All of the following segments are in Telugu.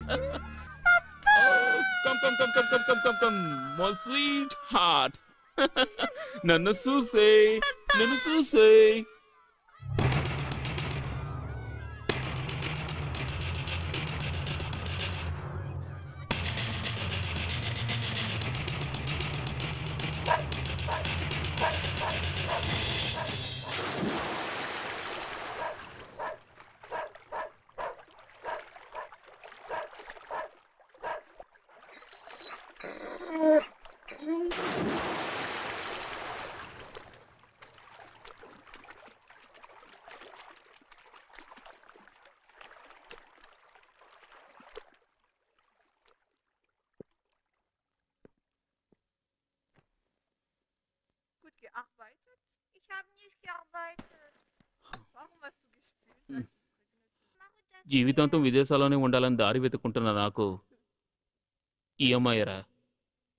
Oh, come, my sweetheart. Nana Suse, Nana Suse. Gut gearbeitet? Ich habe nicht gearbeitet. Warum hast du gespielt, als es regnete? జీవితాంతం విదేశాల్లోనే ఉండాలని దారి వెతుక్కుంటున్న నాకు ఈ అమ్మాయిరా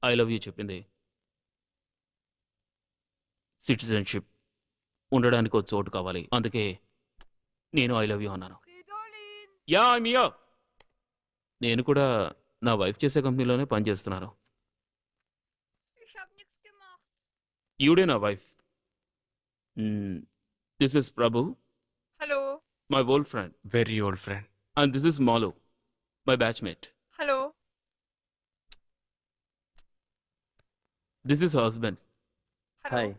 ఐ లవ్ యూ చెప్పింది. సిటిజన్షిప్ ఉండడానికి ఒక చోటు కావాలి, అందుకే నేను ఐ లవ్ యూ అన్నాను. Fridolin! యా మియా, నేను కూడా నా వైఫ్ చేసే కంపెనీలోనే పనిచేస్తున్నాను. Ich habe nichts gemacht. ఈవిడే నా wife. This is Prabhu, Hallo. My old friend. Very old friend. And this is Malu, my batchmate. Hallo. This is husband. Hallo. Hi.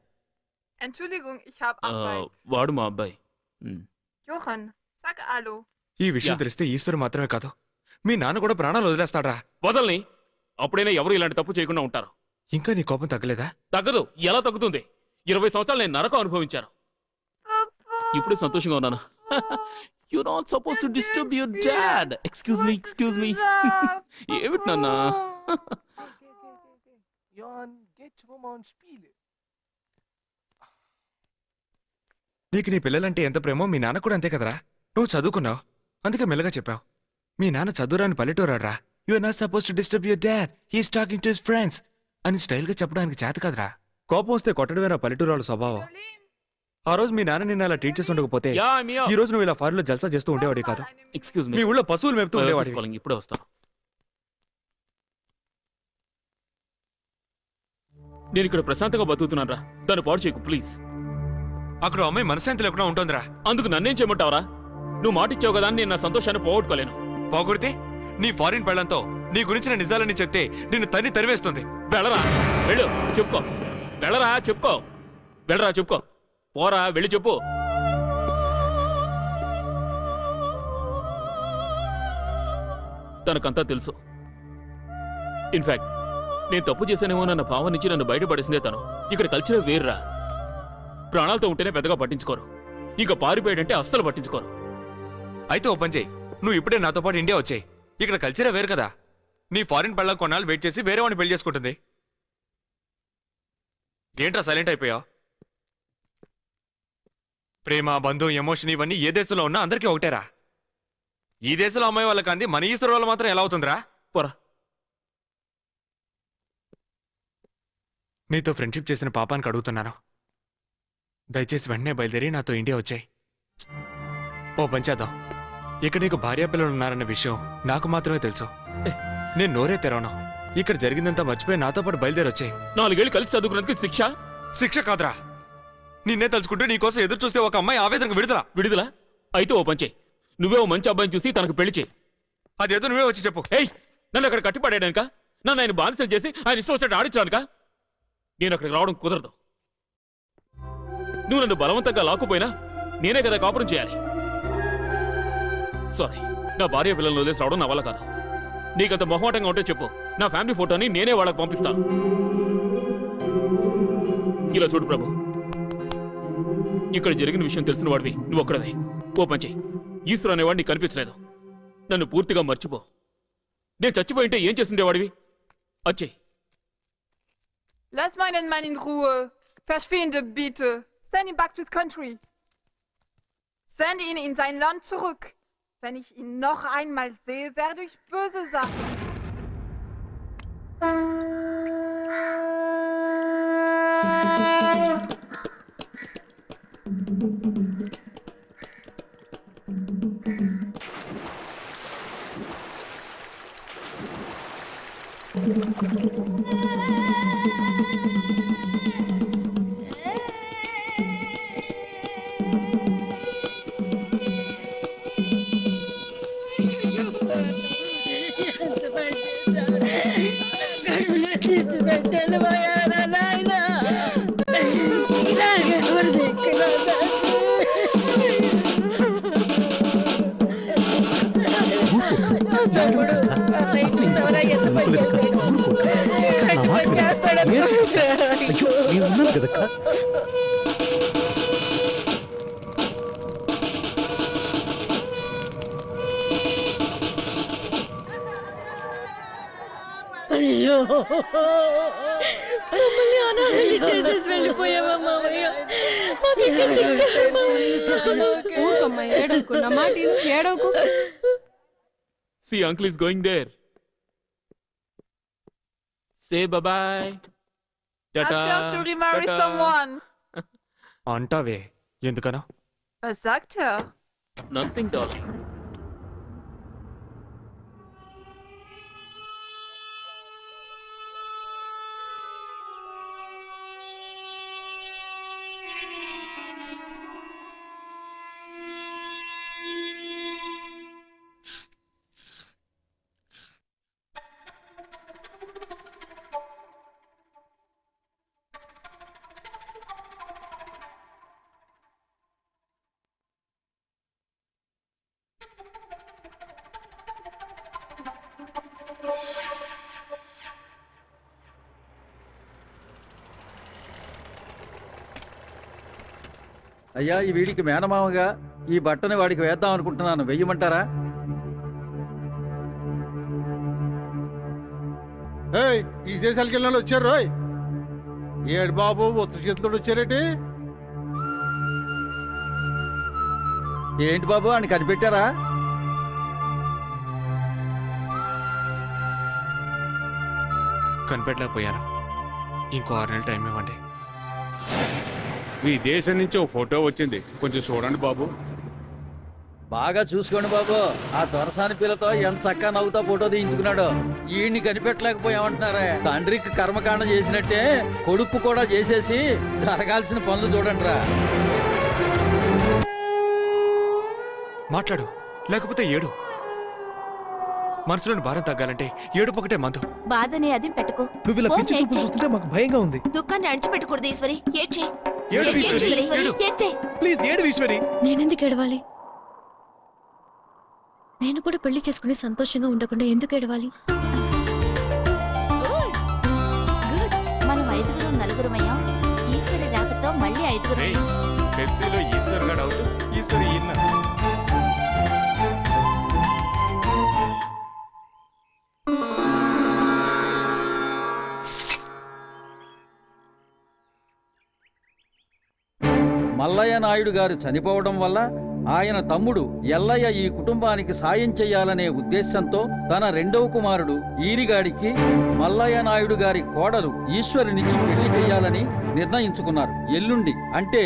Entschuldigung, ich habe Arbeit. వాడు మా అబ్బాయి. Johann, sag Hallo. ఈ విషయం యా. తెలిస్తే ఈశ్వరు మాత్రమే కాదు, మీ నాన్న కూడా ప్రాణాలు వదిలేస్తాడ్రా. వదల్ని, అప్పుడైనా ఎవరు ఇలాంటి తప్పు చేయకుండా ఉంటారు. ఇంకా నీ కోపం తగ్గలేదా? తగ్గదు. ఎలా తగ్గుతుంది? 20 సంవత్సరాలు నేను నరకం అనుభవించాను. Papa. ఇప్పుడే సంతోషంగా ఉన్నాను. You not suppose to disturb your dad. Excuse me. ఏమిటి నాన్న? Johann, geht schon mal und spiele. నీకు నీ పిల్లలంటే ఎంత ప్రేమో మీ నాన్న కూడా అంతే కదరా. నువ్వు చదువుకున్నావు, అందుకే మెల్లగా చెప్పావు. మీ నాన్న చదువురాని పల్లెటూరాడ్రా. You are not suppose to disturb your dad, he's talking to his friends అని స్టైల్గా చెప్పడానికి చేత కదరా. కోపం వస్తే కొట్టడమేరా పల్లెటూరాళ్ళ స్వభావం. Fridolin. ఆ రోజు మీ నాన్న నిన్న అలా ట్రీట్ చేసి ఉండకపోతే యా మియా. ఈ రోజు నువ్వు ఇలా ఫారెన్లో జల్సా చేస్తూ ఉండేవాడి కాదు. ఎక్స్క్యూజ్ మీ మీ. ఊళ్ళో పశువులు మేపుతూ ఉండేవాడి. ఇప్పుడే వస్తాను. నేను ఇక్కడ ప్రశాంతంగా బతుకుతున్నాను రా. దాన్ని పాడు చేయకు ప్లీజ్. అక్కడ అమ్మాయి మనశ్శాంతి లేకుండా ఉంటుందిరా. అందుకు నన్నేం చేయమంటావరా? నువ్వు మాట ఇచ్చావు కదా అని నేను నా సంతోషాన్ని పోగొట్టుకోలేను. పోగొడితే నీ ఫారిన్ పెళ్లంతో నీ గురించిన నిజాలని చెప్తే నిన్ను తరివేస్తుంది. వెళ్ళరా, వెళ్ళు, చెప్పుకో. వెళ్ళరా, చెప్పుకో. వెళ్ళరా, చెప్పుకో. పోరా, వెళ్ళి చెప్పు. తనకంతా తెలుసు. ఇన్ఫాక్ట్ నేను తప్పు చేశానేమో నన్న భావం నుంచి నన్ను బయటపడేసిందే తను. ఇక్కడ కల్చరే వేర్రా. ప్రాణాలతో ఉంటేనే పెద్దగా పట్టించుకోరు, ఇక పారిపోయాడంటే అస్సలు పట్టించుకోరు. అయితే ఓ పని చేయి, నువ్వు ఇప్పుడే నాతో పాటు ఇండియా వచ్చాయి. ఇక్కడ కల్చరే వేరు కదా. నీ ఫారిన్ పెళ్ళ కొన్నాళ్ళు వెయిట్ చేసి వేరే వాడిని పెళ్లి చేసుకుంటుంది. ఏంట్రా సైలెంట్ అయిపోయావు? ప్రేమ, బంధం, ఎమోషన్ ఇవన్నీ ఏ దేశంలో ఉన్నా అందరికీ ఒకటేరా. ఈ దేశంలో అమ్మాయి వాళ్ళకి అంది, మన ఈశ్వరు వాళ్ళు మాత్రం ఎలా అవుతుందిరా? పోరా. నీతో ఫ్రెండ్షిప్ చేసిన పాపానికి అడుగుతున్నాను, దయచేసి వెంటనే బయలుదేరి నాతో ఇండియా వచ్చాయి. ఓ పని చేద్దాం, ఇక్కడ నీకు భార్యాపిల్లలు ఉన్నారన్న విషయం నాకు మాత్రమే తెలుసు. నేను నోరే తెరవను. ఇక్కడ జరిగిందంతా మర్చిపోయి నాతో పాటు బయలుదేరి వచ్చాయి. 4 ఏళ్ళు కలిసి చదువుకున్నందుకు శిక్ష? శిక్ష కాదురా, నిన్నే తలుచుకుంటూ నీకోసం ఎదురు చూస్తే ఒక అమ్మాయి ఆవేదనకు విడుదల. విడుదల? అయితే ఓ పంచే, నువ్వే ఓ మంచి అబ్బాయిని చూసి తనకు పెళ్లి చేయి. అదేదో నువ్వే వచ్చి చెప్పు. ఏయ్, నన్ను అక్కడ కట్టిపడేయడానిక? నన్ను ఆయన బానిసం చేసి ఆయన ఇష్టం వచ్చినట్టు ఆడించడానిక? నేను అక్కడికి రావడం కుదరదు. నువ్వు నన్ను బలవంతంగా లాక్కుపోయినా నేనే కదా కాపురం చేయాలి. సారీ, నా భార్య పిల్లలను వదిలేసి రావడం నా వల్ల కాదు. నీకంత మొహమాటంగా ఉంటే చెప్పు, నా ఫ్యామిలీ ఫోటోని నేనే వాళ్ళకి పంపిస్తాను. ఇలా చూడు ప్రభు, ఇక్కడ జరిగిన విషయం తెలిసిన వాడివి నువ్వు ఒక్కడవే. ఓ పంచే, ఈశ్వరు అనేవాడు నీకు కనిపించలేదు. నన్ను పూర్తిగా మర్చిపో. నేను చచ్చిపోయింటే ఏం చేస్తుండేవాడివి? వచ్చేయ్. Lass meinen Mann in Ruhe. Verschwinde bitte. Send ihn back to his country. Sende ihn in sein Land zurück. Wenn ich ihn noch einmal sehe, werde ich böse sagen. గడువులో తీర్చి పెట్టాను పోయారా నాయన ఎవరు దిక్కులా తమ్ముడు అన్నయ్య చూసావరా ఎంత పని చేస్తాడు అయ్యో మమ్మల్ని అనాథలు చేసేసి వెళ్ళిపోయావా మావయ్య? ఊరుకోమ్మా, ఏడవకు. నా మాట విను, ఏడవకు. See, uncle is going there. Say bye-bye. Ask her to remarry someone. అంటావే ఎందుకనో? Was sagt er? Nothing, darling. అయ్యా, ఈ వీడికి మేనమామగా ఈ బట్టని వాడికి వేద్దాం అనుకుంటున్నాను, వెయ్యమంటారా? ఈ దేశాలకి వెళ్ళిన వచ్చారు రోయ్. ఏడు బాబు ఒత్తు చేతులు వచ్చారేటి? ఏంటి బాబు అని కనిపెట్టారా? కనిపెట్టలేకపోయాను. ఇంకో 6 నెలలు టైం ఇవ్వండి. మీ దేశం నుంచి ఓ ఫోటో వచ్చింది, కొంచెం చూడండి బాబు. బాగా చూసుకోండి బాబు. ఆ దొరసాని పిల్లతో ఎంత చక్కగా నవ్వుతా ఫోటో తీయించుకున్నాడు. ఈయన్ని కనిపెట్టలేకపోయామంటున్నారే. తండ్రికి కర్మకాండ చేసినట్టే కొడుకు కూడా చేసేసి జరగాల్సిన పనులు చూడండి రా. మాట్లాడు, లేకపోతే ఏడు. మనసులోని భారం తగ్గాలంటే ఏడుపు ఒకటే మందు. బాధని అది పెట్టుకో. నువ్వు ఇలా పిచ్చి చూపులు చూస్తుంటే మాకు భయంగా ఉంది. దుఃఖాన్ని అణిచిపెట్టకూడదు ఈశ్వరి. ఏడ్చే ఏడు ఈశ్వరి, ఏడు. ప్లీజ్ ఏడు ఈశ్వరి. నేనెందుకు ఏడవాలి? నేను కూడా పెళ్లి చేసుకుని సంతోషంగా ఉండకుండా ఎందుకు ఏడవాలి? మనం 5గురం 4గురమయ్యాం. ఈశ్వరి రాకతో మళ్ళీ 5గురం. రేయ్, పెప్సీలో ఈశ్వర్ గాడు అవుతూ ఈశ్వరి ఈయన. మల్లయ్య నాయుడు గారు చనిపోవడం వల్ల ఆయన తమ్ముడు ఎల్లయ్య ఈ కుటుంబానికి సాయం చేయాలనే ఉద్దేశంతో తన రెండవ కుమారుడు ఈరిగాడికి మల్లయ్య నాయుడు గారి కోడలు ఈశ్వరినిచ్చి పెళ్లి చేయాలని నిర్ణయించుకున్నారు. ఎల్లుండి అంటే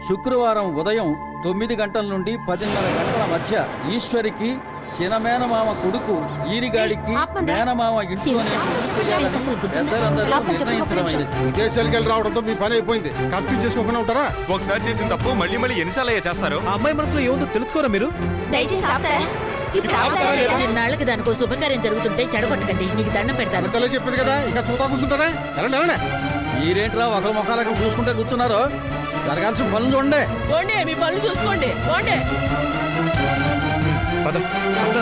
శుక్రవారం ఉదయం 9 గంటల నుండి 10:30 గంటల మధ్య ఈశ్వరికి చినమేనమామ కొడుకు ఈరిగాడికి మేనమామ ఇంట్లోనే పెళ్లి చేయాలని పెద్దలందరూ నిర్ణయించడమైంది. విదేశాలకు వెళ్ళి రావడంతో మీ పని అయిపోయింది. కష్టం చేసుకోకుండా ఉంటారా? ఒకసారి చేసిన తప్పు మళ్ళీ మళ్ళీ ఎన్నిసార్లు చేస్తారు? ఆ అమ్మాయి మనసులో ఏముందో తెలుసుకోరా మీరు? దయచేసి ఆపుతారా? నాళ్ళకి దానికో శుభకార్యం జరుగుతుంటే చెడగొట్టకండి. మీకు దండం పెడతాను. అంతలే చెప్పింది కదా, ఇంకా చూతా కూర్చుంటారా? వెళ్ళండి. మీరేంట్రా ఒకరి ముఖాలకు చూసుకుంటే కూర్చున్నారు? జరగాల్సిన పనులు చూడండి. మీ పనులు చూసుకోండి.